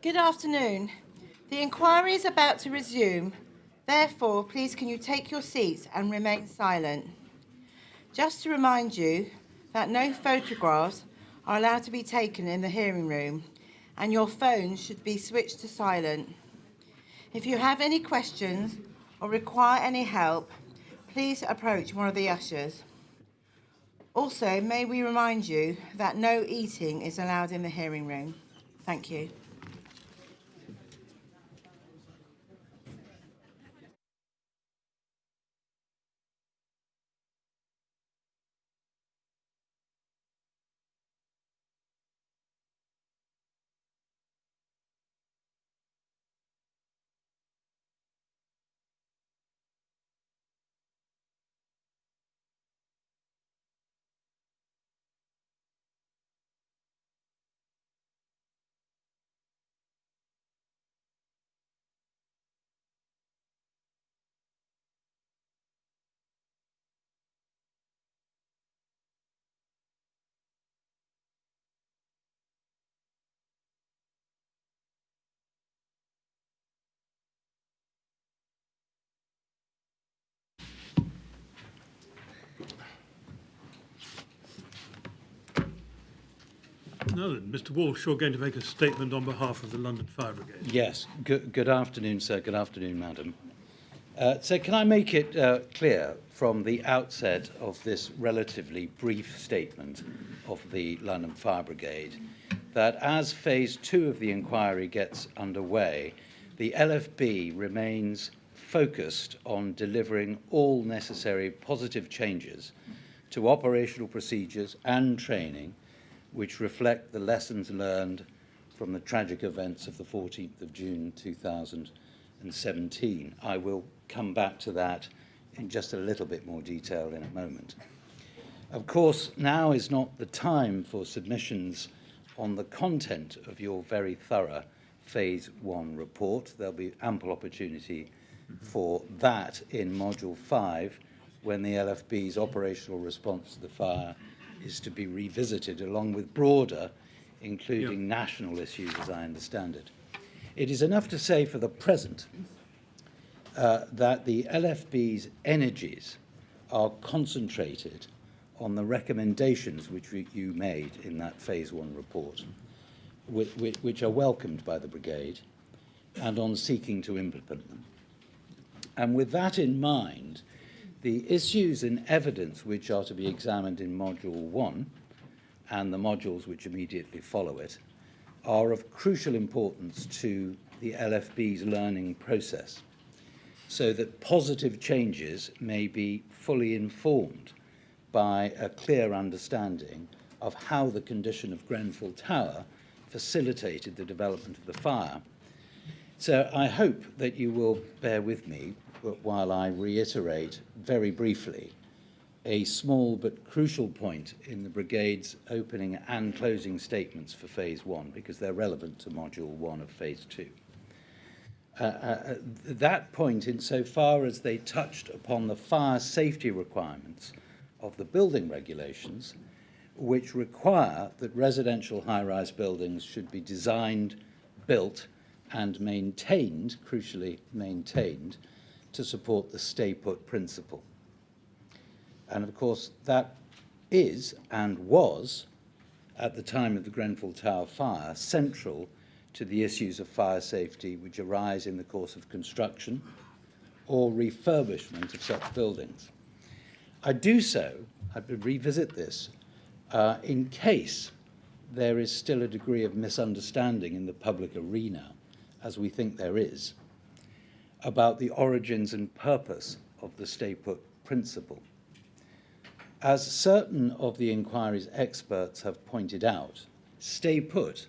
Good afternoon. The inquiry is about to resume. Therefore, please can you take your seats and remain silent. Just to remind you that no photographs are allowed to be taken in the hearing room and your phones should be switched to silent. If you have any questions or require any help, please approach one of the ushers. Also, may we remind you that no eating is allowed in the hearing room. Thank you. Now then, Mr. Walsh, you're going to make a statement on behalf of the London Fire Brigade. Yes. Good afternoon, sir. Good afternoon, madam. So can I make it clear from the outset of this relatively brief statement of the London Fire Brigade that as phase 2 of the inquiry gets underway, the LFB remains focused on delivering all necessary positive changes to operational procedures and training which reflect the lessons learned from the tragic events of the 14th of June 2017. I will come back to that in just a little bit more detail in a moment. Of course, now is not the time for submissions on the content of your very thorough Phase 1 report. There'll be ample opportunity for that in Module 5 when the LFB's operational response to the fire is to be revisited along with broader, including national issues as I understand it. It is enough to say for the present that the LFB's energies are concentrated on the recommendations which you made in that Phase 1 report, which are welcomed by the Brigade, and on seeking to implement them. And with that in mind, the issues and evidence which are to be examined in Module 1 and the modules which immediately follow it are of crucial importance to the LFB's learning process so that positive changes may be fully informed by a clear understanding of how the condition of Grenfell Tower facilitated the development of the fire. So I hope that you will bear with me while I reiterate very briefly a small but crucial point in the Brigade's opening and closing statements for Phase 1, because they're relevant to Module 1 of Phase 2. That point, insofar as they touched upon the fire safety requirements of the building regulations, which require that residential high-rise buildings should be designed, built, and maintained, crucially maintained, to support the stay-put principle. And of course, that is and was, at the time of the Grenfell Tower fire, central to the issues of fire safety which arise in the course of construction or refurbishment of such buildings. I revisit this, in case there is still a degree of misunderstanding in the public arena, as we think there is, about the origins and purpose of the stay-put principle. As certain of the inquiry's experts have pointed out, stay-put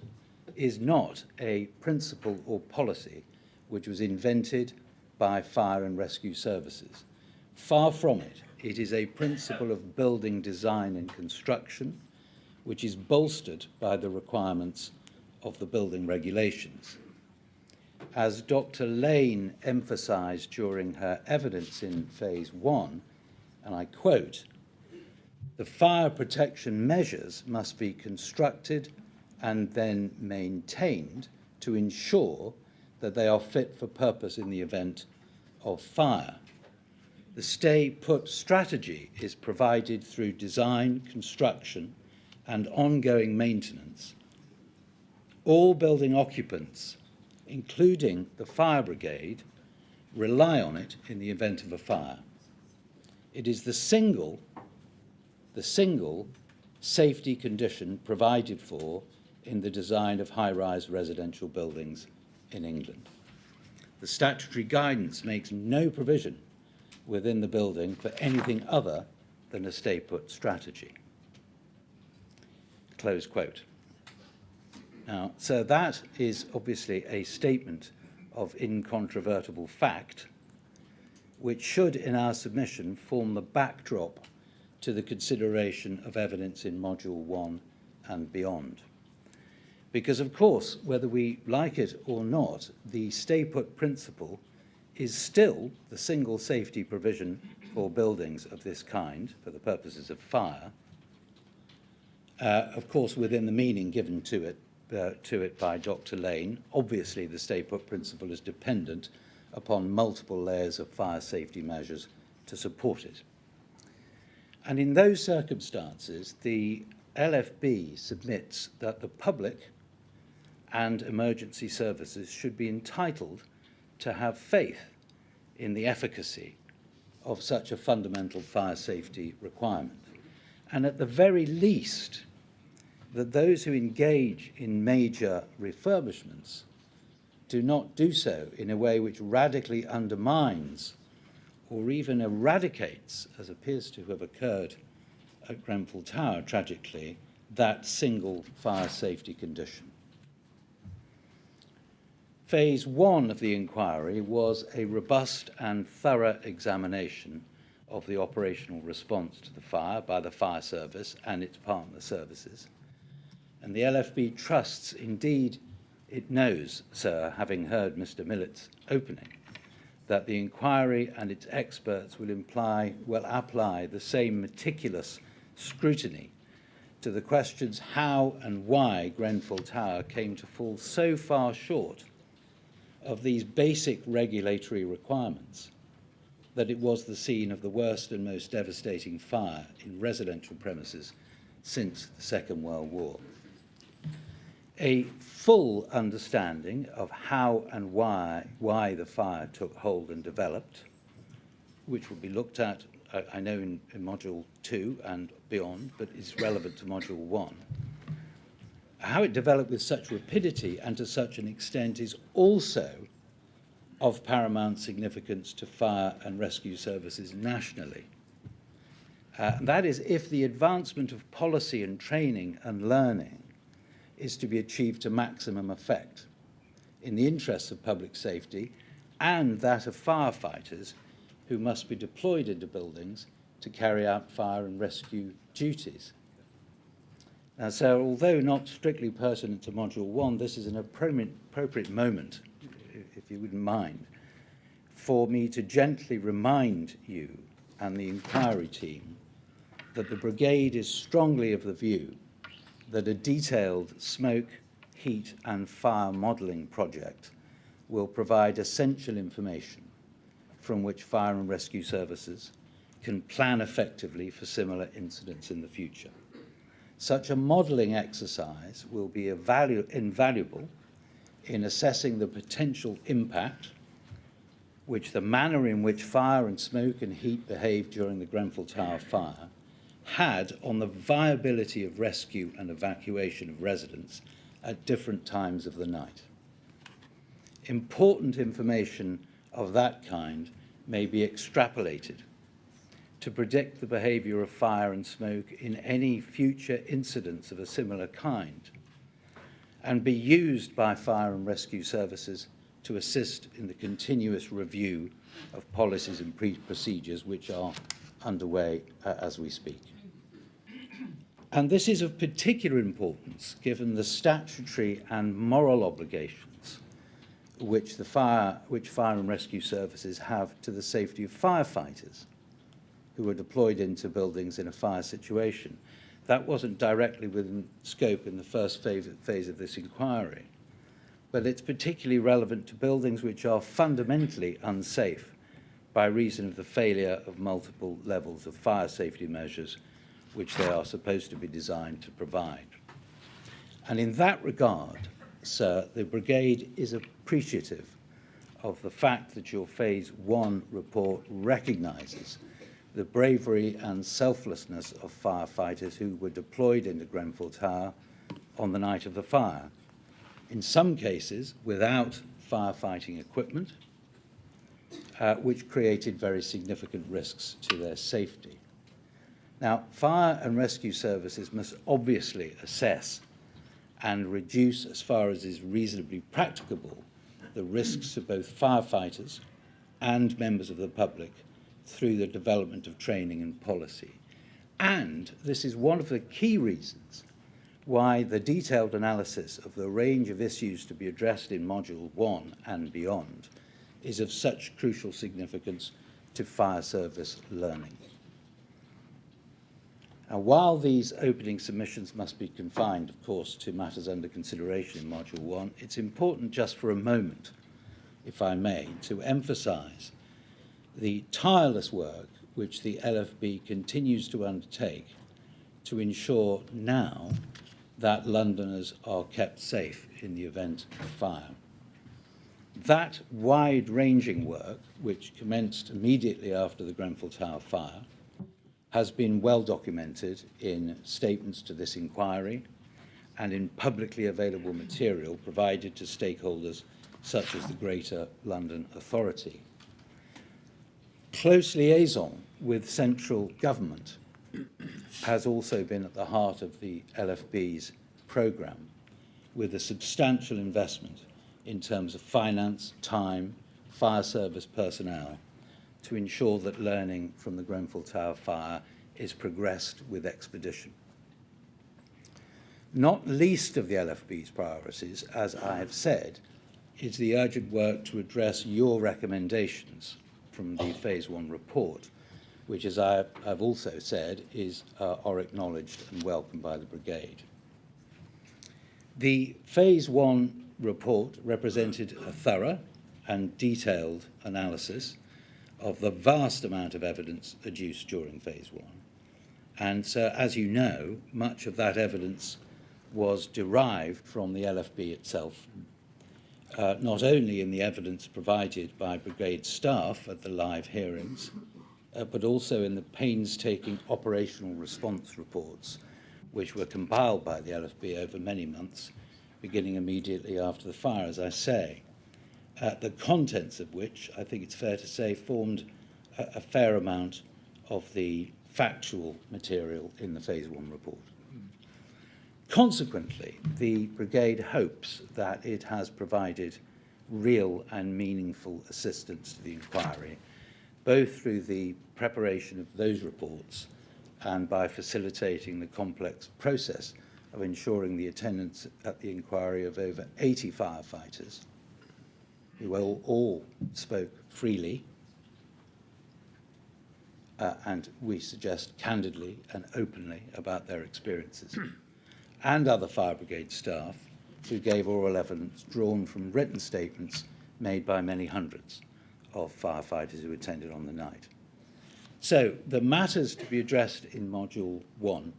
is not a principle or policy which was invented by fire and rescue services. Far from it. It is a principle of building design and construction which is bolstered by the requirements of the building regulations. As Dr. Lane emphasized during her evidence in Phase 1, and I quote, "The fire protection measures must be constructed and then maintained to ensure that they are fit for purpose in the event of fire. The stay-put strategy is provided through design, construction, and ongoing maintenance. All building occupants, including the fire brigade, rely on it in the event of a fire. It is the single safety condition provided for in the design of high-rise residential buildings in England. The statutory guidance makes no provision within the building for anything other than a stay-put strategy. Close quote. Now, so that is obviously a statement of incontrovertible fact, which should, in our submission, form the backdrop to the consideration of evidence in Module 1 and beyond. Because, of course, whether we like it or not, the stay-put principle is still the single safety provision for buildings of this kind, for the purposes of fire, of course, within the meaning given to it by Dr. Lane. Obviously, the stay-put principle is dependent upon multiple layers of fire safety measures to support it. And in those circumstances, the LFB submits that the public and emergency services should be entitled to have faith in the efficacy of such a fundamental fire safety requirement. And at the very least, that those who engage in major refurbishments do not do so in a way which radically undermines or even eradicates, as appears to have occurred at Grenfell Tower, tragically, that single fire safety condition. Phase 1 of the inquiry was a robust and thorough examination of the operational response to the fire by the fire service and its partner services. And the LFB trusts, indeed it knows, sir, having heard Mr. Millett's opening, that the inquiry and its experts will apply the same meticulous scrutiny to the questions how and why Grenfell Tower came to fall so far short of these basic regulatory requirements that it was the scene of the worst and most devastating fire in residential premises since the Second World War. A full understanding of how and why the fire took hold and developed, which will be looked at, I know, in Module 2 and beyond, but is relevant to Module 1. How it developed with such rapidity and to such an extent is also of paramount significance to fire and rescue services nationally. That is, if the advancement of policy and training and learning is to be achieved to maximum effect in the interests of public safety and that of firefighters who must be deployed into buildings to carry out fire and rescue duties. So although not strictly pertinent to Module 1, this is an appropriate moment, if you wouldn't mind, for me to gently remind you and the inquiry team that the Brigade is strongly of the view that a detailed smoke, heat and fire modelling project will provide essential information from which fire and rescue services can plan effectively for similar incidents in the future. Such a modelling exercise will be invaluable in assessing the potential impact which the manner in which fire and smoke and heat behaved during the Grenfell Tower fire had on the viability of rescue and evacuation of residents at different times of the night. Important information of that kind may be extrapolated to predict the behaviour of fire and smoke in any future incidents of a similar kind and be used by fire and rescue services to assist in the continuous review of policies and procedures which are underway as we speak. And this is of particular importance given the statutory and moral obligations which fire and rescue services have to the safety of firefighters who are deployed into buildings in a fire situation. That wasn't directly within scope in the first phase of this inquiry. but it's particularly relevant to buildings which are fundamentally unsafe by reason of the failure of multiple levels of fire safety measures which they are supposed to be designed to provide. And in that regard, sir, the Brigade is appreciative of the fact that your Phase 1 report recognises the bravery and selflessness of firefighters who were deployed into Grenfell Tower on the night of the fire, in some cases without firefighting equipment, which created very significant risks to their safety. Now, fire and rescue services must obviously assess and reduce, as far as is reasonably practicable, the risks to both firefighters and members of the public through the development of training and policy. And this is one of the key reasons why the detailed analysis of the range of issues to be addressed in Module 1 and beyond is of such crucial significance to fire service learning. Now, while these opening submissions must be confined, of course, to matters under consideration in Module 1, it's important just for a moment, if I may, to emphasise the tireless work which the LFB continues to undertake to ensure now that Londoners are kept safe in the event of fire. That wide-ranging work, which commenced immediately after the Grenfell Tower fire, has been well documented in statements to this inquiry and in publicly available material provided to stakeholders such as the Greater London Authority. Close liaison with central government has also been at the heart of the LFB's programme, with a substantial investment in terms of finance, time, fire service personnel, to ensure that learning from the Grenfell Tower fire is progressed with expedition. Not least of the LFB's priorities, as I have said, is the urgent work to address your recommendations from the Phase 1 report, which, as I've also said, are acknowledged and welcomed by the Brigade. The Phase 1 report represented a thorough and detailed analysis of the vast amount of evidence adduced during Phase 1. And so, as you know, much of that evidence was derived from the LFB itself, not only in the evidence provided by Brigade staff at the live hearings, but also in the painstaking operational response reports, which were compiled by the LFB over many months, beginning immediately after the fire, as I say, the contents of which, I think it's fair to say, formed a fair amount of the factual material in the Phase 1 report. Consequently, the Brigade hopes that it has provided real and meaningful assistance to the inquiry, both through the preparation of those reports and by facilitating the complex process of ensuring the attendance at the inquiry of over 80 firefighters, who all spoke freely, and we suggest candidly and openly about their experiences, and other fire brigade staff who gave oral evidence drawn from written statements made by many hundreds of firefighters who attended on the night. So the matters to be addressed in Module 1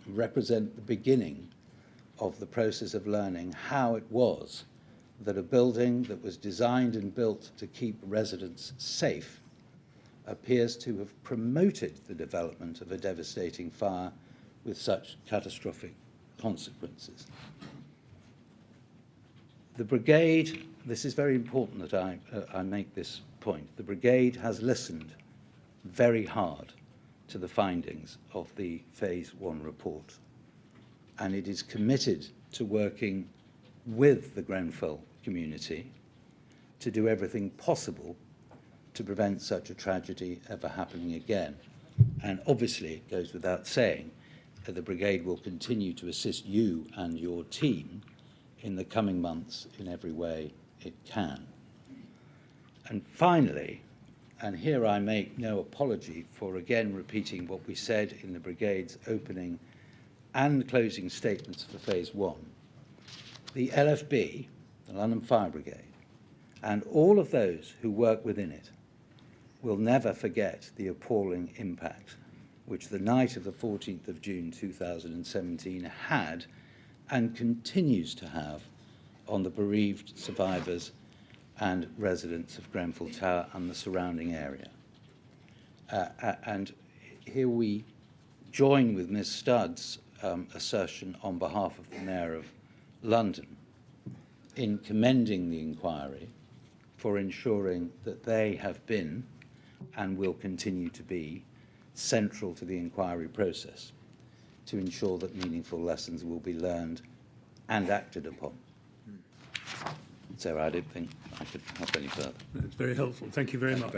represent the beginning of the process of learning how it was that a building that was designed and built to keep residents safe appears to have promoted the development of a devastating fire with such catastrophic consequences. The Brigade, this is very important that I make this point, the Brigade has listened very hard to the findings of the Phase 1 report, and it is committed to working with the Grenfell community to do everything possible to prevent such a tragedy ever happening again. And obviously, it goes without saying, that the Brigade will continue to assist you and your team in the coming months in every way it can. And finally, and here I make no apology for again repeating what we said in the Brigade's opening and closing statements for Phase 1, the LFB, the London Fire Brigade, and all of those who work within it will never forget the appalling impact which the night of the 14th of June 2017 had and continues to have on the bereaved survivors and residents of Grenfell Tower and the surrounding area. And here we join with Ms. Studd's assertion on behalf of the Mayor of London in commending the inquiry for ensuring that they have been and will continue to be central to the inquiry process to ensure that meaningful lessons will be learned and acted upon. So I don't think I could help any further. That's very helpful. Thank you very much.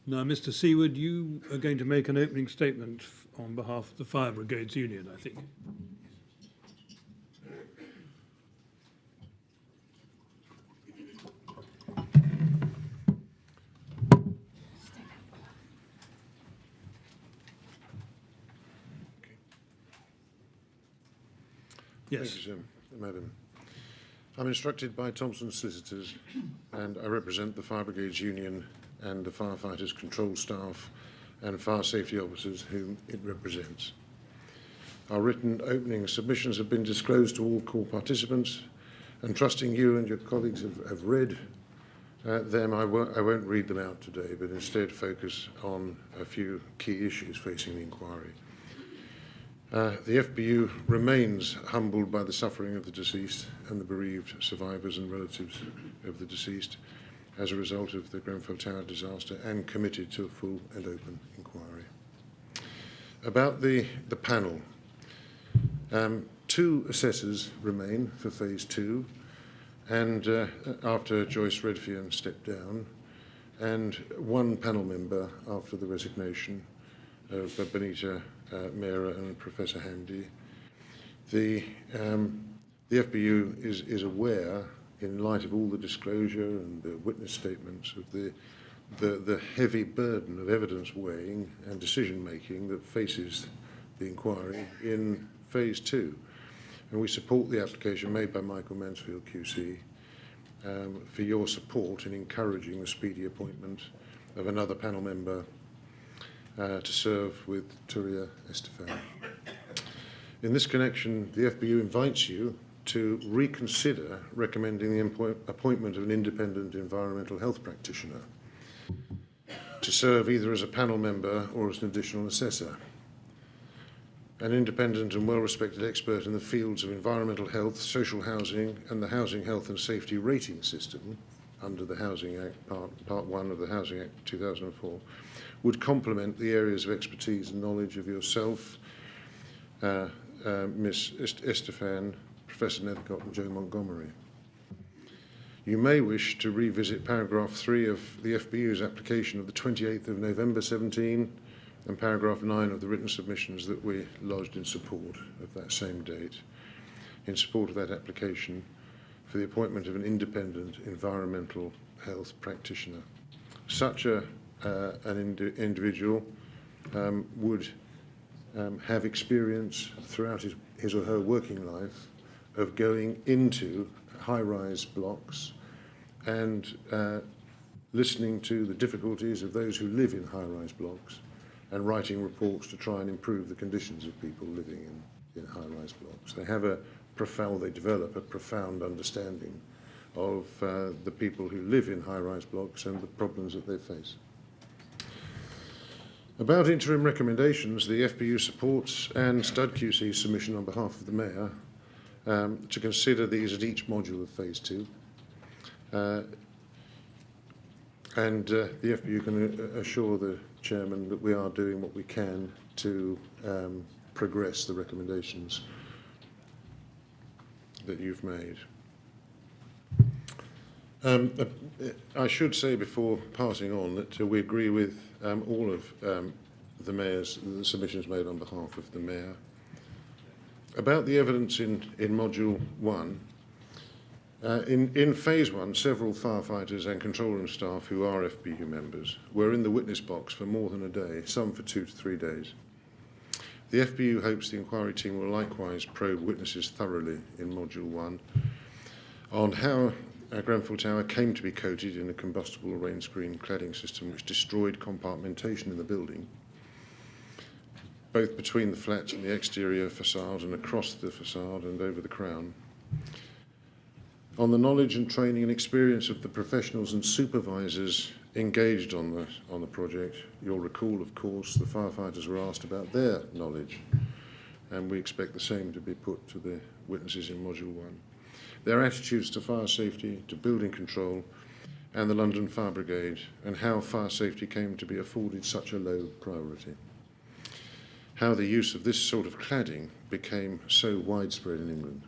Now, Mr. Seaward, you are going to make an opening statement on behalf of the Fire Brigades Union, I think. Yes. Thank you, Madam. I'm instructed by Thompson Solicitors, and I represent the Fire Brigades Union and the firefighters, control staff and fire safety officers whom it represents. Our written opening submissions have been disclosed to all call participants, and trusting you and your colleagues have read them, I won't read them out today, but instead focus on a few key issues facing the inquiry. The FBU remains humbled by the suffering of the deceased and the bereaved survivors and relatives of the deceased as a result of the Grenfell Tower disaster, and committed to a full and open inquiry. About the panel, 2 assessors remain for Phase 2, and after Joyce Redfern stepped down, and 1 panel member after the resignation of Benita Mera and Professor Hamdi. The FBU is aware, in light of all the disclosure and the witness statements, of the heavy burden of evidence weighing and decision making that faces the inquiry in Phase 2. And we support the application made by Michael Mansfield QC for your support in encouraging the speedy appointment of another panel member to serve with Turia Estefan. In this connection, the FBU invites you to reconsider recommending the appointment of an independent environmental health practitioner to serve either as a panel member or as an additional assessor. An independent and well-respected expert in the fields of environmental health, social housing and the Housing Health and Safety Rating System under the Housing Act, Part 1 of the Housing Act 2004, would complement the areas of expertise and knowledge of yourself, Ms. Estefan, Professor Nethercott and Joe Montgomery. You may wish to revisit paragraph 3 of the FBU's application of the 28th of November 17 and paragraph 9 of the written submissions that we lodged in support of that same date, in support of that application for the appointment of an independent environmental health practitioner. Such an individual would have experience throughout his or her working life of going into high-rise blocks and listening to the difficulties of those who live in high-rise blocks and writing reports to try and improve the conditions of people living in high-rise blocks. They develop a profound understanding of the people who live in high-rise blocks and the problems that they face. About interim recommendations, the FBU supports Anne Studd QC's submission on behalf of the Mayor to consider these at each module of Phase 2. And the FBU can assure the Chairman that we are doing what we can to progress the recommendations that you've made. I should say before passing on that we agree with all of the Mayor's submissions made on behalf of the Mayor. About the evidence in Module 1, in Phase 1, several firefighters and control room staff who are FBU members were in the witness box for more than a day, some for 2 to 3 days. The FBU hopes the inquiry team will likewise probe witnesses thoroughly in Module 1 on how Grenfell Tower came to be coated in a combustible rain screen cladding system which destroyed compartmentation in the building, both between the flat and the exterior facade and across the facade and over the crown. On the knowledge and training and experience of the professionals and supervisors engaged on the project. You'll recall, of course, the firefighters were asked about their knowledge, and we expect the same to be put to the witnesses in Module 1. Their attitudes to fire safety, to building control, and the London Fire Brigade, and how fire safety came to be afforded such a low priority. How the use of this sort of cladding became so widespread in England.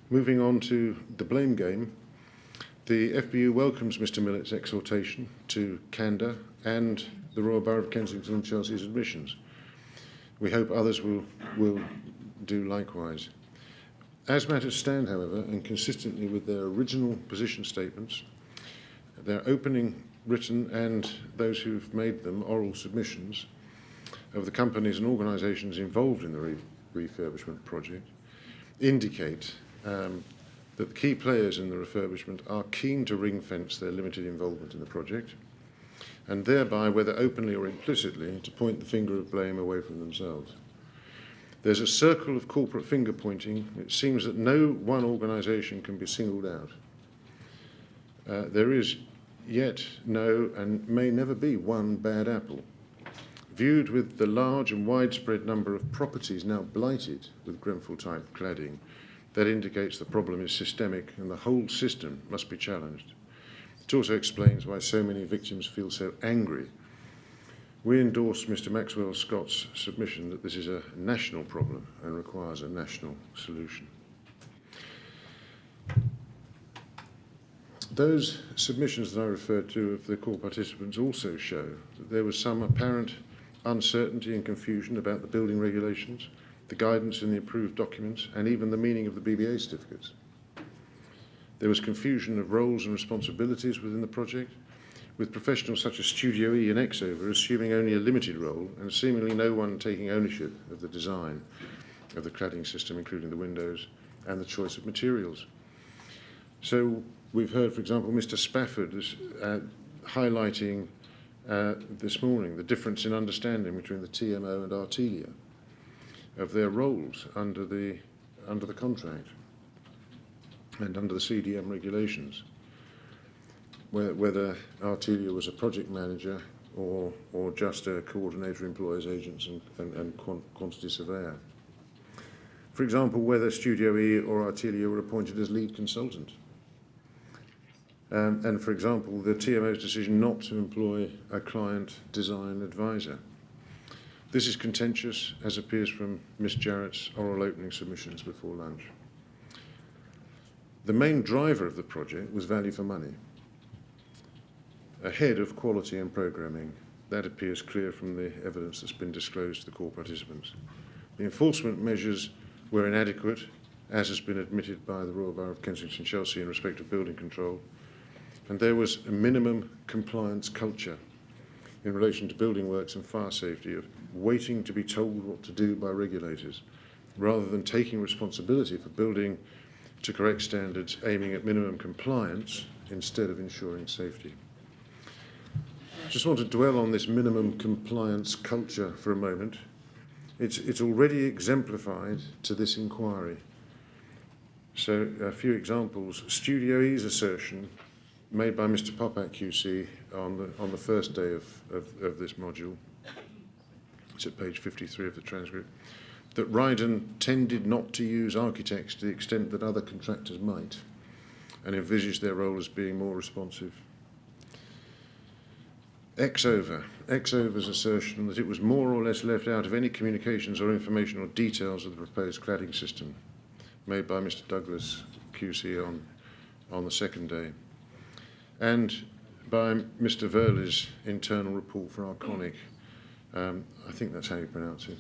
Moving on to the blame game, the FBU welcomes Mr Millett's exhortation to candour and the Royal Borough of Kensington and Chelsea's admissions. We hope others will do likewise. As matters stand, however, and consistently with their original position statements, their opening written and those who've made them oral submissions of the companies and organisations involved in the refurbishment project indicate that the key players in the refurbishment are keen to ring-fence their limited involvement in the project, and thereby, whether openly or implicitly, to point the finger of blame away from themselves. There's a circle of corporate finger-pointing. It seems that no one organisation can be singled out. There is yet no and may never be one bad apple. Viewed with the large and widespread number of properties now blighted with Grenfell-type cladding, that indicates the problem is systemic and the whole system must be challenged. It also explains why so many victims feel so angry. We endorse Mr Maxwell Scott's submission that this is a national problem and requires a national solution. Those submissions that I referred to of the core participants also show that there was some apparent uncertainty and confusion about the building regulations, the guidance in the approved documents, and even the meaning of the BBA certificates. There was confusion of roles and responsibilities within the project, with professionals such as Studio E and Exover assuming only a limited role and seemingly no one taking ownership of the design of the cladding system, including the windows and the choice of materials. So we've heard, for example, Mr Spafford highlighting this morning the difference in understanding between the TMO and Artelia of their roles under the contract and under the CDM regulations, whether Artelia was a project manager or just a coordinator, employers, agents and quantity surveyor. For example, whether Studio E or Artelia were appointed as lead consultant. And for example, the TMO's decision not to employ a client design advisor. This is contentious, as appears from Ms Jarrett's oral opening submissions before lunch. The main driver of the project was value for money, ahead of quality and programming. That appears clear from the evidence that's been disclosed to the core participants. The enforcement measures were inadequate, as has been admitted by the Royal Borough of Kensington and Chelsea in respect of building control, and there was a minimum compliance culture in relation to building works and fire safety of waiting to be told what to do by regulators, rather than taking responsibility for building to correct standards, aiming at minimum compliance instead of ensuring safety. Just want to dwell on this minimum compliance culture for a moment. It's already exemplified to this inquiry. So a few examples. Studio E's assertion made by Mr Popak QC on the first day of this module, it's at page 53 of the transcript, that Ryden tended not to use architects to the extent that other contractors might, and envisaged their role as being more responsive. Exover's assertion that it was more or less left out of any communications or information or details of the proposed cladding system, made by Mr Douglas QC on the second day, and by Mr Verley's internal report for Arconic, I think that's how you pronounce it,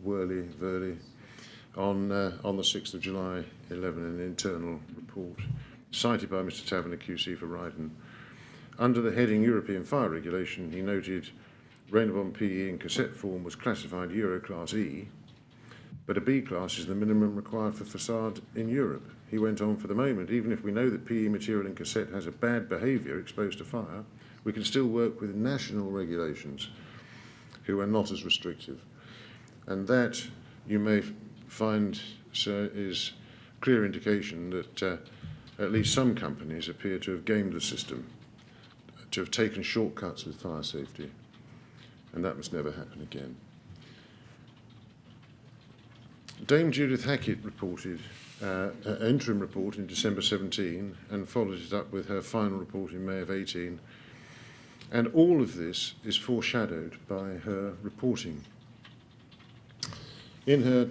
Verley, on the 6th of July 11, an internal report cited by Mr Taverner QC for Ryden. Under the heading European Fire Regulation, he noted Rainabon PE in cassette form was classified Euro Class E, but a B class is the minimum required for facade in Europe. He went on, for the moment, even if we know that PE material in cassette has a bad behaviour exposed to fire, we can still work with national regulations who are not as restrictive. And that, you may find, sir, is clear indication that at least some companies appear to have gamed the system, to have taken shortcuts with fire safety, and that must never happen again. Dame Judith Hackett reported her interim report in December 17 and followed it up with her final report in May of 18. And all of this is foreshadowed by her reporting. In her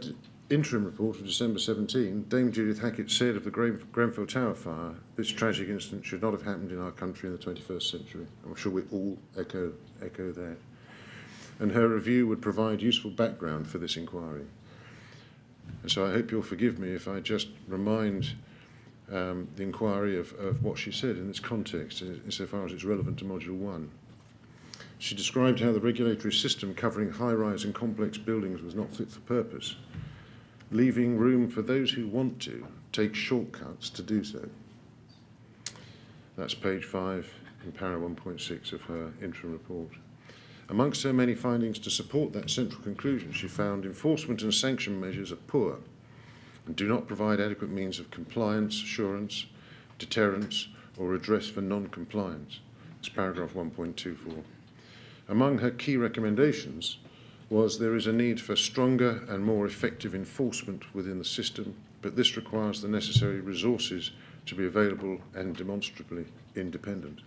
interim report of December 17, Dame Judith Hackett said of the Grenfell Tower fire, this tragic incident should not have happened in our country in the 21st century. I'm sure we all echo that. And her review would provide useful background for this inquiry. And so I hope you'll forgive me if I just remind the inquiry of what she said in this context, insofar as it's relevant to Module 1. She described how the regulatory system covering high-rise and complex buildings was not fit for purpose, leaving room for those who want to take shortcuts to do so. That's page 5 in para 1.6 of her interim report. Amongst her many findings to support that central conclusion, she found enforcement and sanction measures are poor and do not provide adequate means of compliance, assurance, deterrence, or redress for non-compliance. It's paragraph 1.24. Among her key recommendations was there is a need for stronger and more effective enforcement within the system, but this requires the necessary resources to be available and demonstrably independent.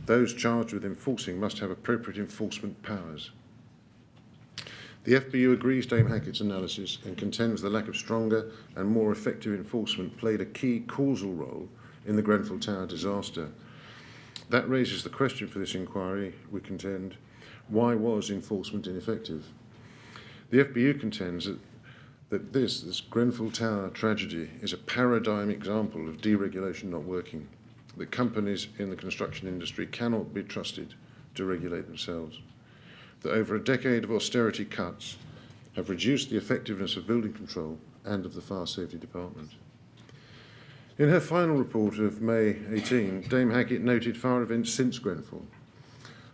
Those charged with enforcing must have appropriate enforcement powers. The FBU agrees Dame Hackett's analysis and contends the lack of stronger and more effective enforcement played a key causal role in the Grenfell Tower disaster. That raises the question for this inquiry, we contend, why was enforcement ineffective? The FBU contends that this Grenfell Tower tragedy is a paradigm example of deregulation not working, that companies in the construction industry cannot be trusted to regulate themselves, that over a decade of austerity cuts have reduced the effectiveness of building control and of the fire safety department. In her final report of May 18, Dame Hackett noted fire events since Grenfell.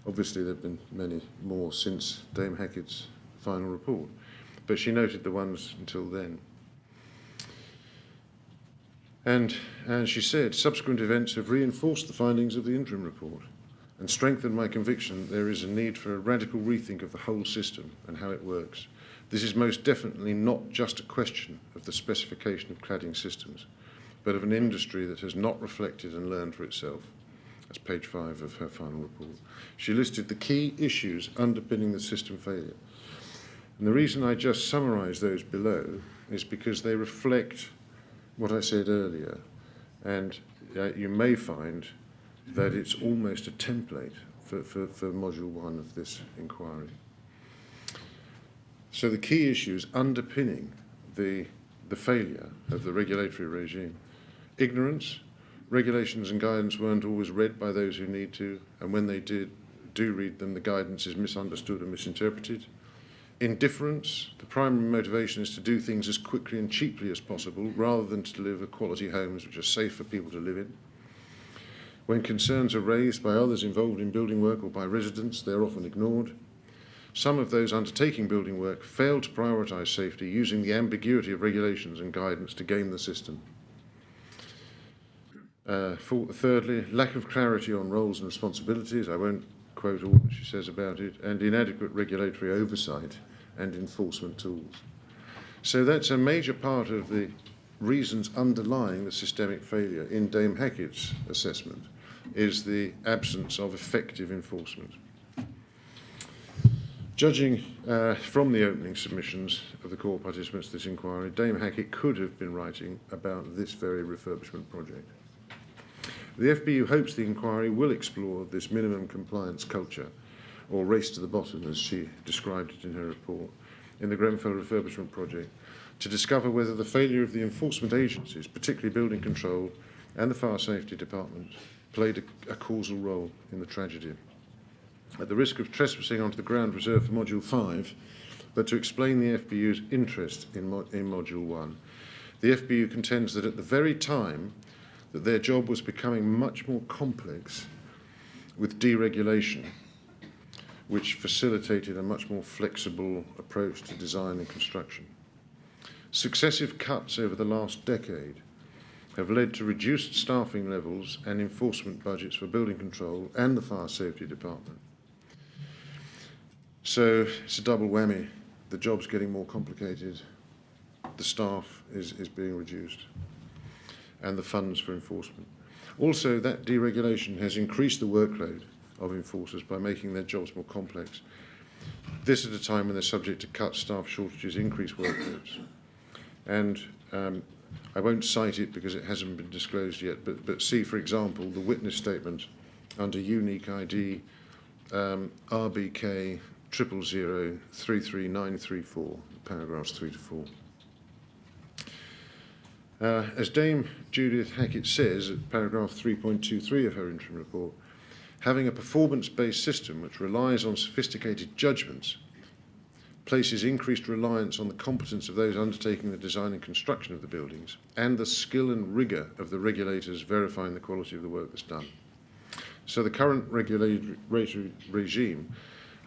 Obviously, there have been many more since Dame Hackett's final report, but she noted the ones until then. And as she said, subsequent events have reinforced the findings of the interim report and strengthened my conviction that there is a need for a radical rethink of the whole system and how it works. This is most definitely not just a question of the specification of cladding systems, but of an industry that has not reflected and learned for itself. That's page 5 of her final report. She listed the key issues underpinning the system failure. And the reason I just summarise those below is because they reflect what I said earlier, and you may find that it's almost a template for Module 1 of this inquiry. So the key issues underpinning the failure of the regulatory regime: ignorance, regulations and guidance weren't always read by those who need to, and when they do read them, the guidance is misunderstood and misinterpreted. Indifference, the primary motivation is to do things as quickly and cheaply as possible rather than to deliver quality homes which are safe for people to live in. When concerns are raised by others involved in building work or by residents, they are often ignored. Some of those undertaking building work fail to prioritise safety, using the ambiguity of regulations and guidance to game the system. Thirdly, lack of clarity on roles and responsibilities. I won't quote all that she says about it, and inadequate regulatory oversight and enforcement tools. So that's a major part of the reasons underlying the systemic failure in Dame Hackett's assessment, is the absence of effective enforcement. Judging from the opening submissions of the core participants to this inquiry, Dame Hackett could have been writing about this very refurbishment project. The FBU hopes the inquiry will explore this minimum compliance culture, or race to the bottom as she described it in her report, in the Grenfell refurbishment project, to discover whether the failure of the enforcement agencies, particularly building control and the fire safety department, played a causal role in the tragedy. at the risk of trespassing onto the ground reserved for Module 5, but to explain the FBU's interest in Module 1. The FBU contends that at the very time that their job was becoming much more complex with deregulation, which facilitated a much more flexible approach to design and construction. Successive cuts over the last decade have led to reduced staffing levels and enforcement budgets for building control and the fire safety department. So it's a double whammy. The job's getting more complicated, the staff is being reduced, and the funds for enforcement. Also, that deregulation has increased the workload of enforcers by making their jobs more complex. This at a time when they're subject to cuts, staff shortages, increased workloads. And I won't cite it because it hasn't been disclosed yet, but see, for example, the witness statement under unique ID RBK 000 33934, paragraphs 3 to 4. As Dame Judith Hackett says at paragraph 3.23 of her interim report, having a performance-based system which relies on sophisticated judgments places increased reliance on the competence of those undertaking the design and construction of the buildings and the skill and rigour of the regulators verifying the quality of the work that's done. So the current regulatory regime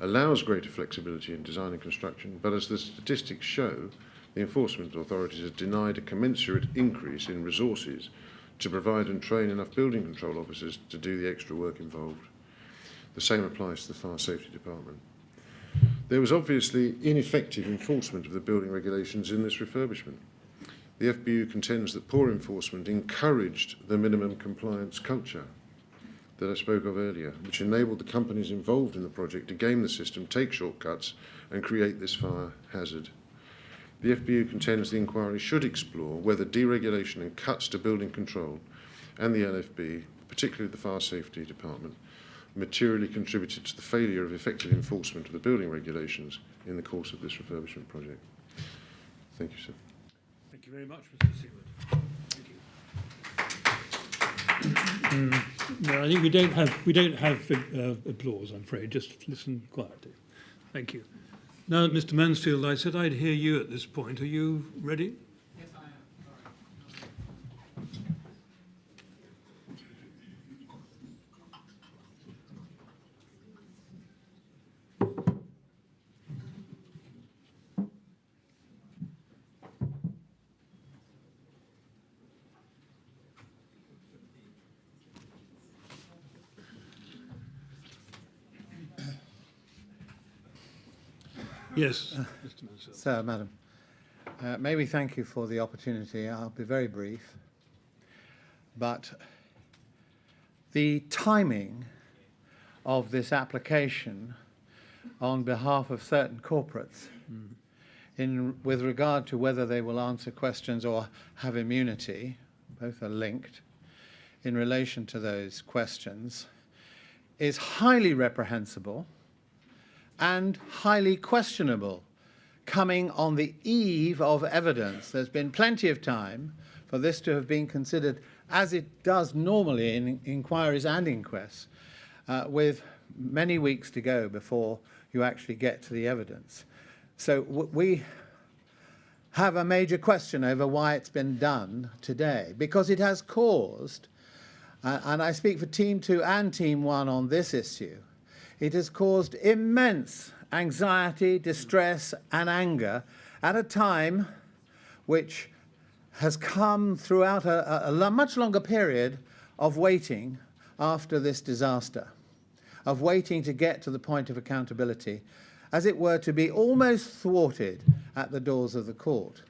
allows greater flexibility in design and construction, but as the statistics show, the enforcement authorities have denied a commensurate increase in resources to provide and train enough building control officers to do the extra work involved. The same applies to the fire safety department. There was obviously ineffective enforcement of the building regulations in this refurbishment. The FBU contends that poor enforcement encouraged the minimum compliance culture that I spoke of earlier, which enabled the companies involved in the project to game the system, take shortcuts and create this fire hazard. The FBU contends the inquiry should explore whether deregulation and cuts to building control and the LFB, particularly the fire safety department, materially contributed to the failure of effective enforcement of the building regulations in the course of this refurbishment project. Thank you, sir. Thank you very much, Mr. Seward. Thank you. No, I think we don't have applause, I'm afraid. Just listen quietly. Thank you. Now, Mr. Mansfield, I said I'd hear you at this point. Are you ready? Yes, I am. Yes, Mr. Mansfield. So, Madam, may we thank you for the opportunity. I'll be very brief. But the timing of this application on behalf of certain corporates with regard to whether they will answer questions or have immunity, both are linked, in relation to those questions, is highly reprehensible and highly questionable, coming on the eve of evidence. There's been plenty of time for this to have been considered, as it does normally in inquiries and inquests, with many weeks to go before you actually get to the evidence. So we have a major question over why it's been done today, because it has caused, and I speak for Team 2 and Team 1 on this issue, it has caused immense anxiety, distress and anger at a time which has come throughout a much longer period of waiting after this disaster, of waiting to get to the point of accountability, as it were to be almost thwarted at the doors of the court.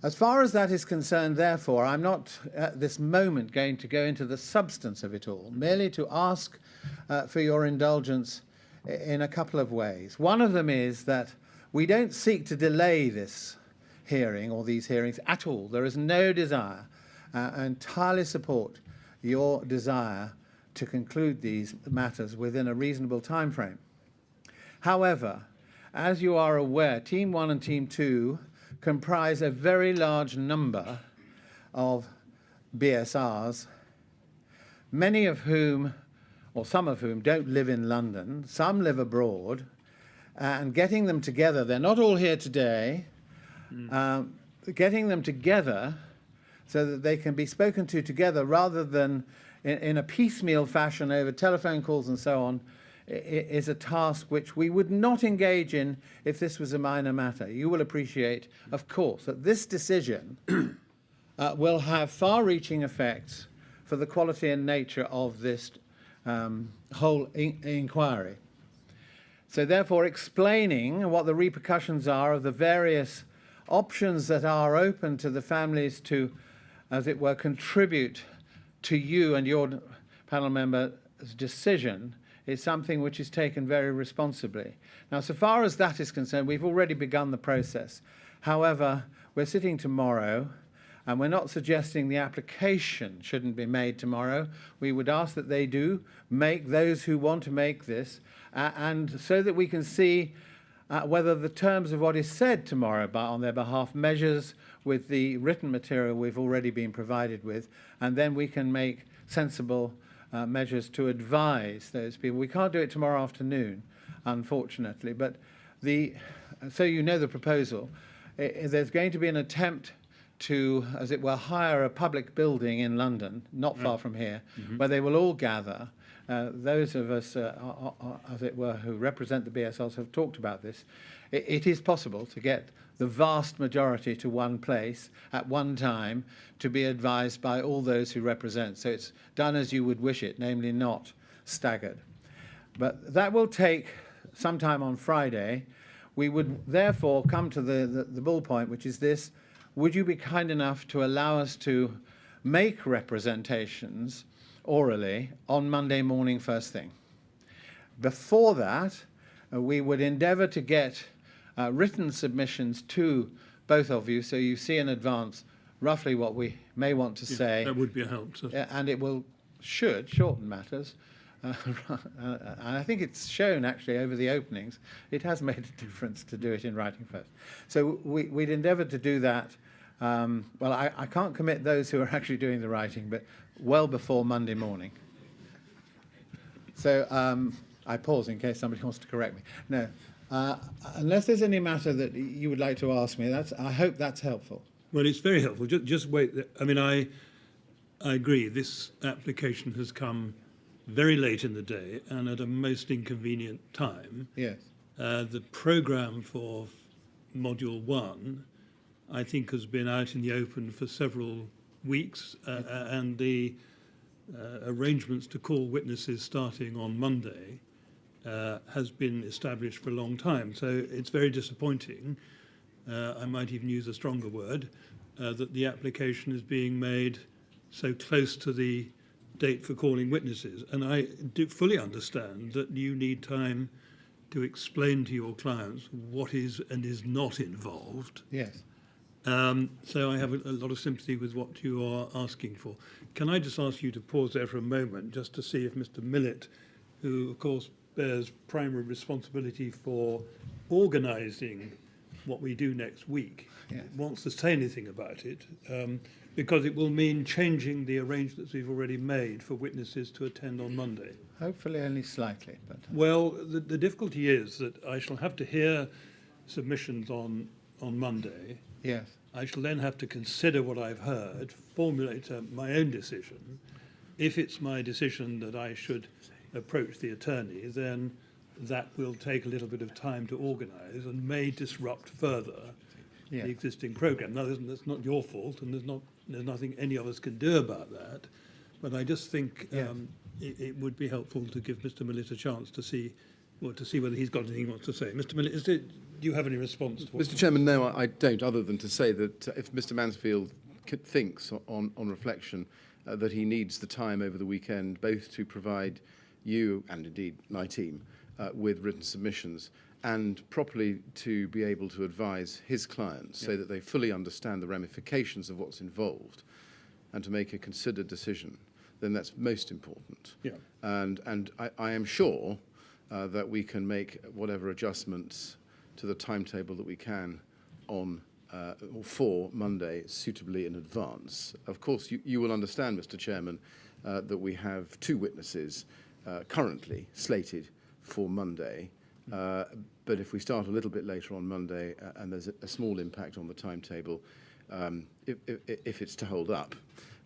As far as that is concerned, therefore, I'm not at this moment going to go into the substance of it all, merely to ask for your indulgence in a couple of ways. One of them is that we don't seek to delay this hearing or these hearings at all. There is no desire. I entirely support your desire to conclude these matters within a reasonable time frame. However, as you are aware, Team 1 and Team 2 comprise a very large number of BSRs, many of whom or some of whom don't live in London, some live abroad, and getting them together, they're not all here today, getting them together so that they can be spoken to together rather than in a piecemeal fashion over telephone calls and so on, is a task which we would not engage in if this was a minor matter. You will appreciate, of course, that this decision will have far-reaching effects for the quality and nature of this whole inquiry. So therefore, explaining what the repercussions are of the various options that are open to the families to, as it were, contribute to you and your panel member's decision is something which is taken very responsibly. Now, so far as that is concerned, we've already begun the process. However, we're sitting tomorrow, and we're not suggesting the application shouldn't be made tomorrow. We would ask that they do make, those who want to make this, and so that we can see whether the terms of what is said tomorrow on their behalf measures with the written material we've already been provided with, and then we can make sensible measures to advise those people. We can't do it tomorrow afternoon, unfortunately, but so you know the proposal. There's going to be an attempt to, as it were, hire a public building in London, not far from here, where they will all gather. Those of us, as it were, who represent the BSLs have talked about this. It is possible to get the vast majority to one place at one time to be advised by all those who represent. So it's done as you would wish it, namely not staggered. But that will take some time on Friday. We would therefore come to the bull point, which is this: would you be kind enough to allow us to make representations orally on Monday morning first thing? Before that, we would endeavour to get written submissions to both of you, so you see in advance roughly what we may want to say. That would be a help. So. And it should shorten matters. And I think it's shown actually over the openings. It has made a difference to do it in writing first. So we'd endeavour to do that. Well, I can't commit those who are actually doing the writing, but well before Monday morning. So I pause in case somebody wants to correct me. No, unless there's any matter that you would like to ask me, I hope that's helpful. Well, it's very helpful. Just wait. I mean, I agree. This application has come very late in the day and at a most inconvenient time. Yes. The programme for Module 1, I think, has been out in the open for several weeks, and the arrangements to call witnesses starting on Monday has been established for a long time. So it's very disappointing, I might even use a stronger word, that the application is being made so close to the date for calling witnesses. And I do fully understand that you need time to explain to your clients what is and is not involved. Yes. So I have a lot of sympathy with what you are asking for. Can I just ask you to pause there for a moment just to see if Mr. Millett, who of course bears primary responsibility for organising what we do next week, Yes. wants to say anything about it, because it will mean changing the arrangements we've already made for witnesses to attend on Monday. Hopefully only slightly. But Well, the difficulty is that I shall have to hear submissions on Monday. yes. I shall then have to consider what I've heard, formulate my own decision. If it's my decision that I should approach the attorney, then that will take a little bit of time to organise and may disrupt further Yeah. the existing programme. Now, that's not your fault, and there's nothing any of us can do about that. But I just think Yeah. it would be helpful to give Mr. Millett a chance to see whether he's got anything he wants to say. Mr. Millett, do you have any response to what? Mr. Chairman, no, I don't, other than to say that if Mr. Mansfield thinks on reflection that he needs the time over the weekend both to provide you and indeed my team with written submissions and properly to be able to advise his clients so that they fully understand the ramifications of what's involved and to make a considered decision, then that's most important. Yeah. And I am sure that we can make whatever adjustments to the timetable that we can on or for Monday suitably in advance. Of course, you will understand, Mr. Chairman, that we have two witnesses currently slated for Monday. But if we start a little bit later on Monday and there's a small impact on the timetable, if it's to hold up,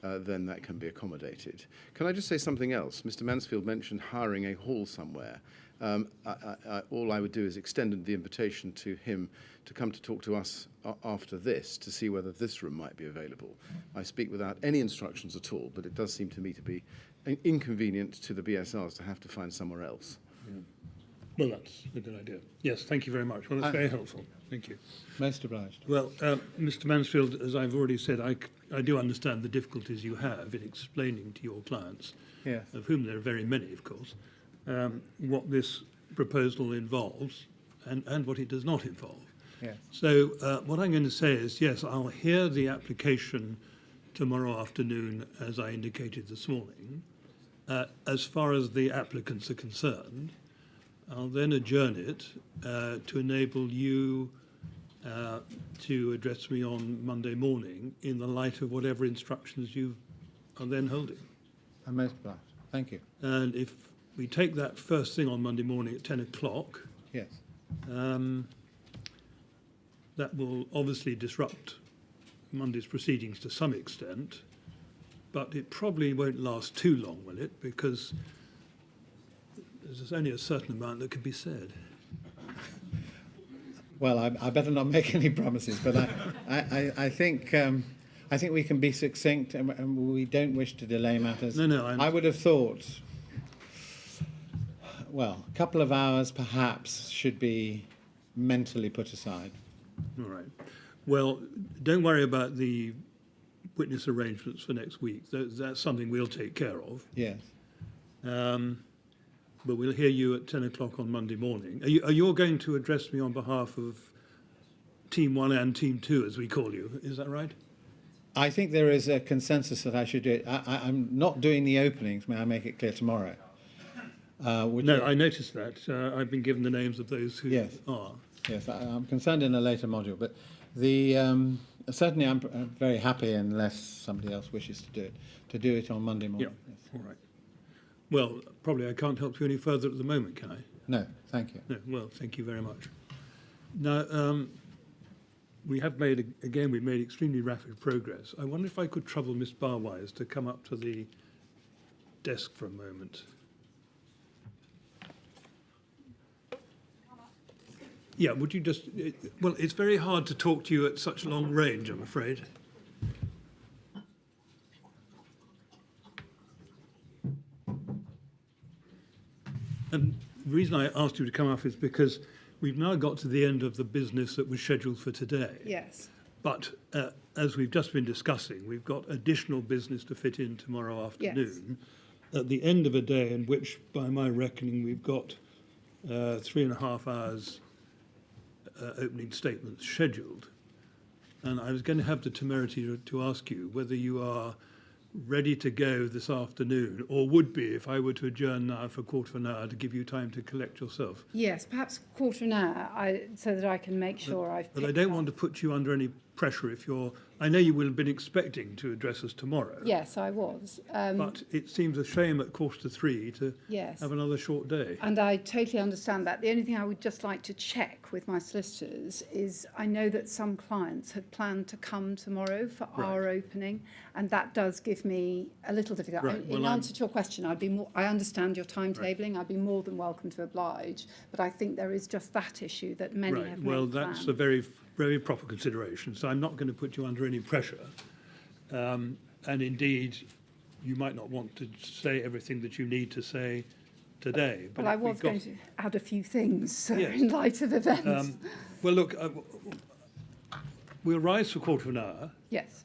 then that can be accommodated. Can I just say something else? Mr. Mansfield mentioned hiring a hall somewhere. All I would do is extend the invitation to him to come to talk to us after this to see whether this room might be available. I speak without any instructions at all, but it does seem to me to be inconvenient to the BSRs to have to find somewhere else. Yeah. Well, that's a good idea. Yes, thank you very much. Well, that's very helpful. Thank you. Most obliged. Well, Mr. Mansfield, as I've already said, I do understand the difficulties you have in explaining to your clients, Yes. of whom there are very many, of course, what this proposal involves and what it does not involve. Yes. So what I'm going to say is, yes, I'll hear the application tomorrow afternoon, as I indicated this morning. As far as the applicants are concerned, I'll then adjourn it to enable you to address me on Monday morning in the light of whatever instructions you are then holding. I'm most obliged. Thank you. And if we take that first thing on Monday morning at 10 o'clock, Yes. that will obviously disrupt Monday's proceedings to some extent, but it probably won't last too long, will it? Because there's only a certain amount that can be said. Well, I better not make any promises, but I think we can be succinct, and we don't wish to delay matters. No, I would have thought, well, a couple of hours perhaps should be mentally put aside. All right. Well, don't worry about the witness arrangements for next week. That's something we'll take care of. Yes. But we'll hear you at 10 o'clock on Monday morning. Are you going to address me on behalf of Team 1 and Team 2, as we call you? Is that right? I think there is a consensus that I should do it. I'm not doing the openings. May I make it clear tomorrow? No, I noticed that. I've been given the names of those who Yes. are. Yes, I'm concerned in a later module, but certainly I'm very happy, unless somebody else wishes to do it on Monday morning. Yeah. Yes. All right. Well, probably I can't help you any further at the moment, can I? No, thank you. No. Well, thank you very much. Now, we've made extremely rapid progress. I wonder if I could trouble Miss Barwise to come up to the desk for a moment. Yeah, would you just... well, it's very hard to talk to you at such long range, I'm afraid. And the reason I asked you to come up is because we've now got to the end of the business that was scheduled for today. Yes. But as we've just been discussing, we've got additional business to fit in tomorrow afternoon. Yes. At the end of a day in which, by my reckoning, we've got 3.5 hours opening statements scheduled. And I was going to have the temerity to ask you whether you are ready to go this afternoon, or would be if I were to adjourn now for a quarter of an hour to give you time to collect yourself. Yes, perhaps a quarter of an hour, so that I can make sure I've. But I don't want to put you under any pressure if you're... I know you will have been expecting to address us tomorrow. Yes, I was. But it seems a shame at 2:45 to Yes. have another short day. And I totally understand that. The only thing I would just like to check with my solicitors is I know that some clients had planned to come tomorrow for our opening, and that does give me a little difficulty. Right. In answer to your question, I understand your timetabling. I'd be more than welcome to oblige, but I think there is just that issue that many have made Well, that's plans. a very, very proper consideration. So I'm not going to put you under any pressure. And indeed, you might not want to say everything that you need to say today. But I was going to add a few things Yes. in light of events. Well, look, we'll rise for a quarter of an hour. Yes.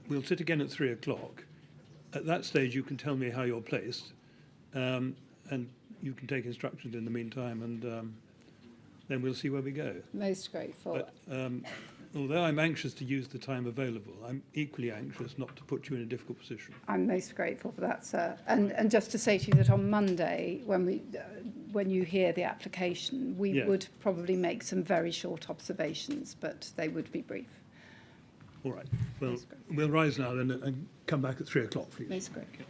We'll sit again at 3 o'clock. At that stage, you can tell me how you're placed, and you can take instructions in the meantime, and then we'll see where we go. Most grateful. But although I'm anxious to use the time available, I'm equally anxious not to put you in a difficult position. I'm most grateful for that, sir. And just to say to you that on Monday, when you hear the application, we would probably make some very short observations, but they would be brief. All right. Well, we'll rise now then and come back at 3 o'clock, please. Most grateful.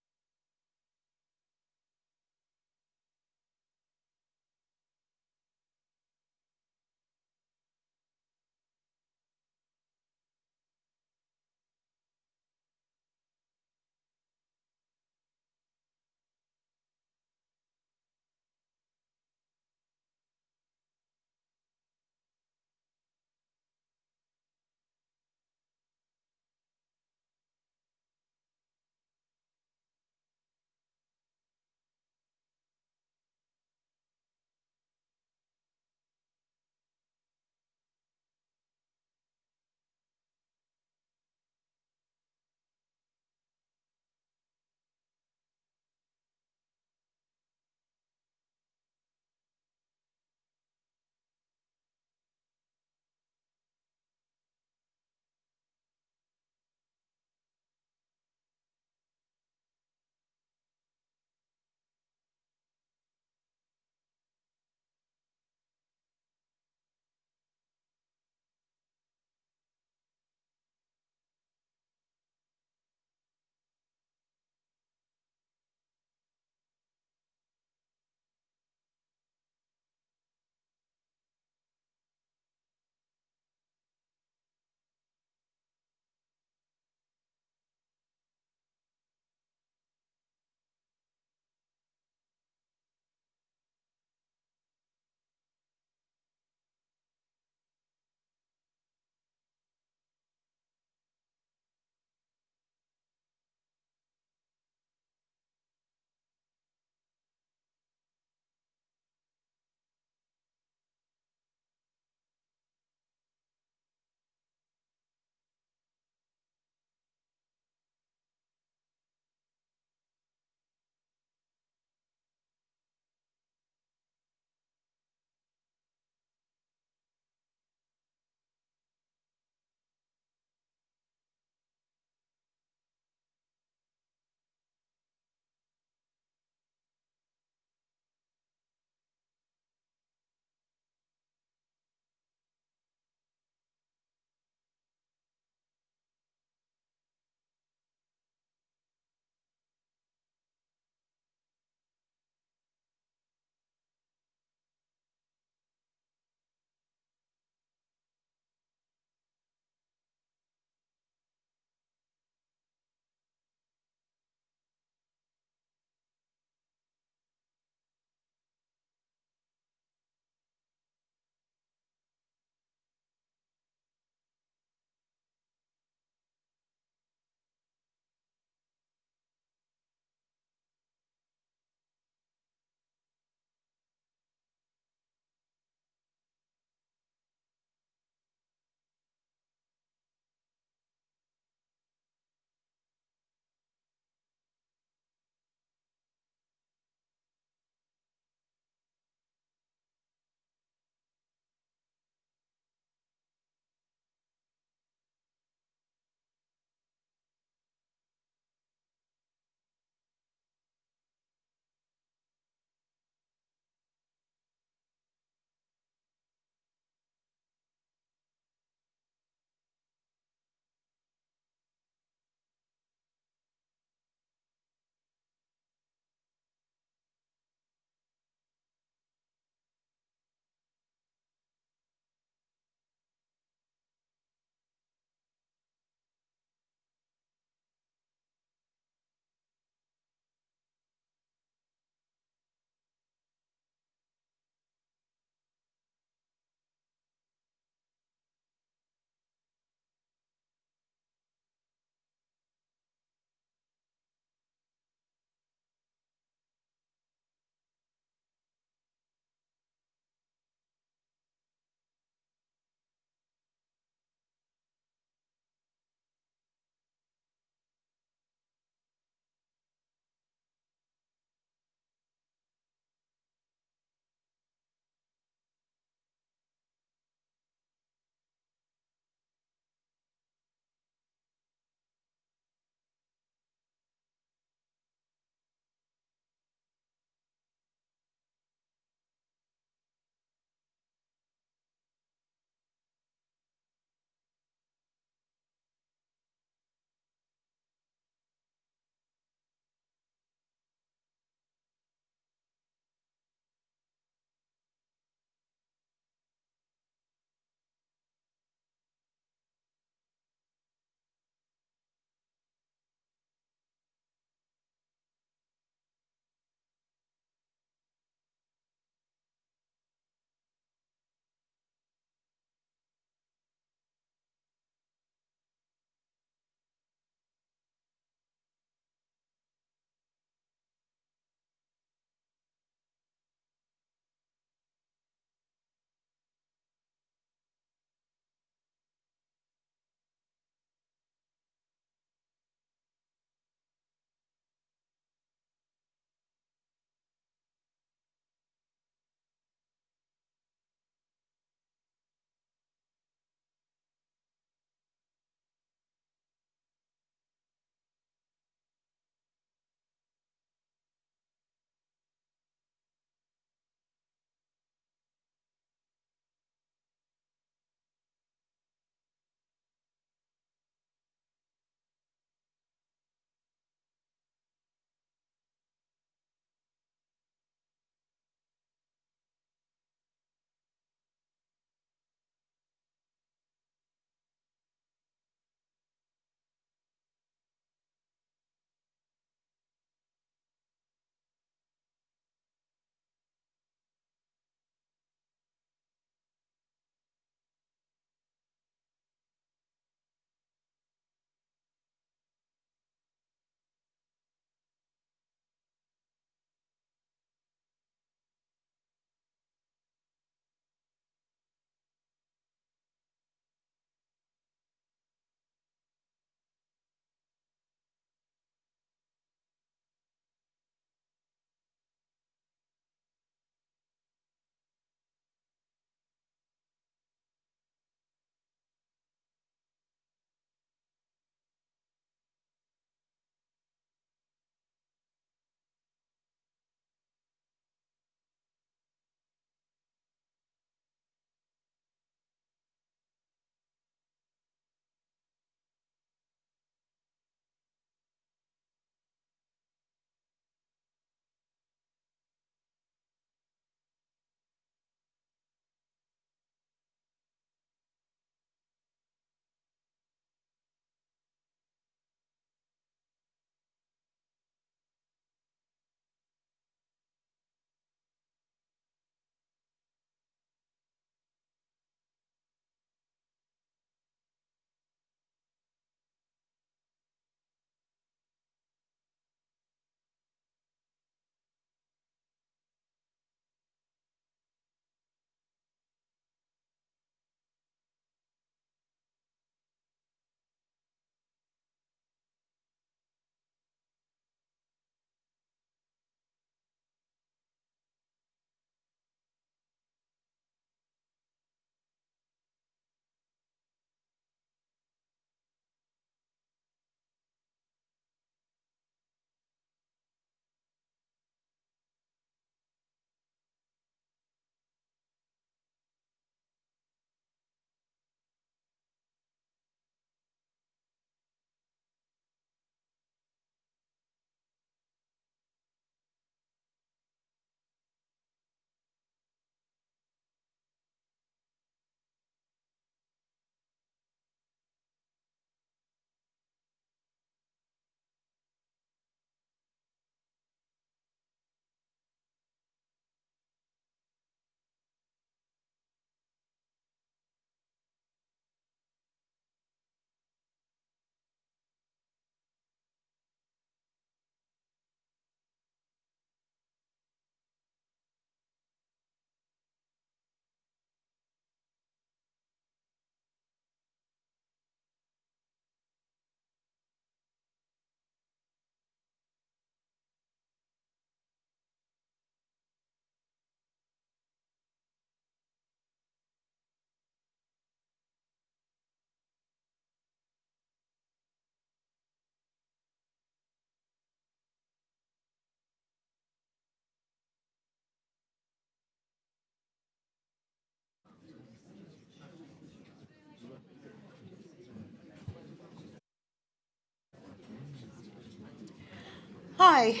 Hi,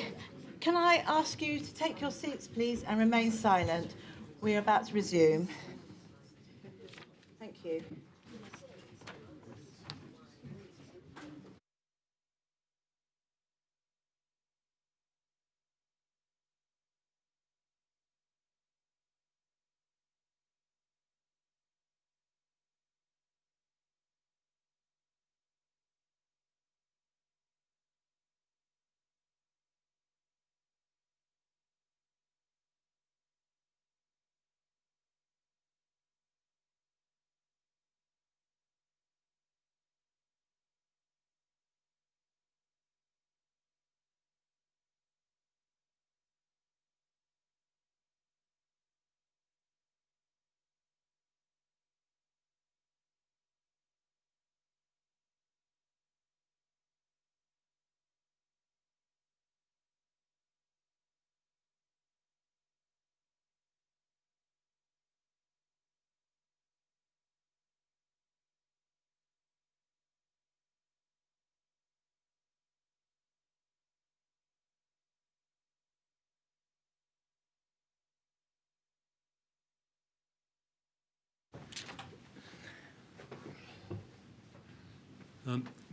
can I ask you to take your seats, please, and remain silent? We are about to resume. Thank you.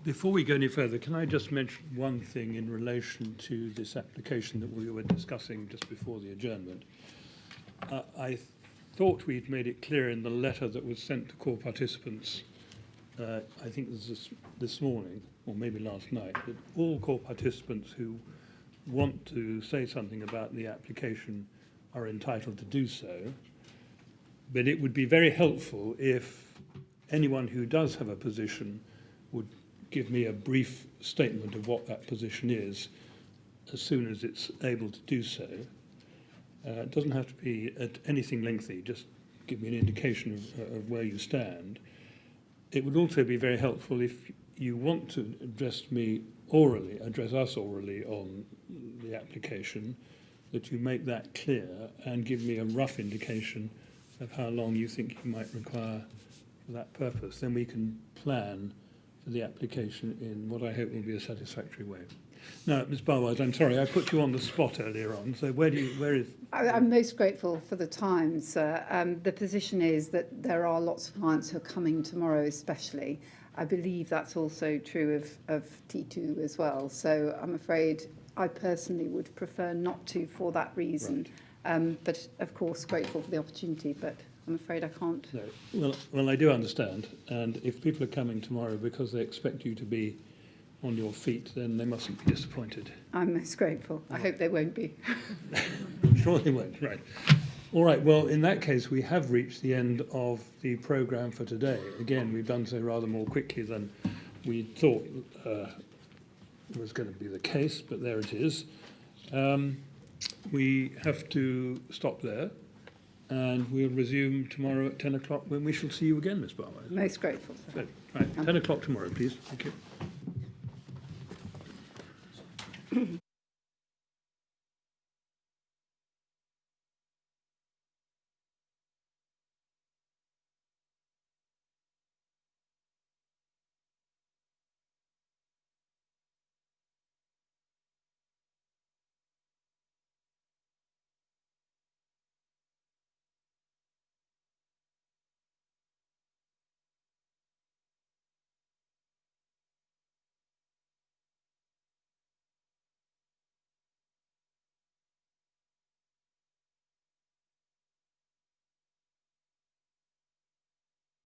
Before we go any further, can I just mention one thing in relation to this application that we were discussing just before the adjournment? I thought we'd made it clear in the letter that was sent to core participants, I think it was this morning, or maybe last night, that all core participants who want to say something about the application are entitled to do so. But it would be very helpful if anyone who does have a position would give me a brief statement of what that position is as soon as it's able to do so. It doesn't have to be at anything lengthy, just give me an indication of where you stand. It would also be very helpful if you want to address us orally on the application, that you make that clear and give me a rough indication of how long you think you might require for that purpose. Then we can plan for the application in what I hope will be a satisfactory way. Now, Ms. Barwise, I'm sorry, I put you on the spot earlier on. So where is... I'm most grateful for the time, sir. The position is that there are lots of clients who are coming tomorrow especially. I believe that's also true of T2 as well. So I'm afraid I personally would prefer not to for that reason. Right. But of course, grateful for the opportunity, but I'm afraid I can't. No. Well, I do understand. And if people are coming tomorrow because they expect you to be on your feet, then they mustn't be disappointed. I'm most grateful. I hope they won't be. I'm sure they won't, right. All right, well, in that case, we have reached the end of the programme for today. Again, we've done so rather more quickly than we thought was going to be the case, but there it is. We have to stop there, and we'll resume tomorrow at 10 o'clock when we shall see you again, Ms. Barwise. Most grateful, sir. So, right, 10 o'clock tomorrow, please. Thank you.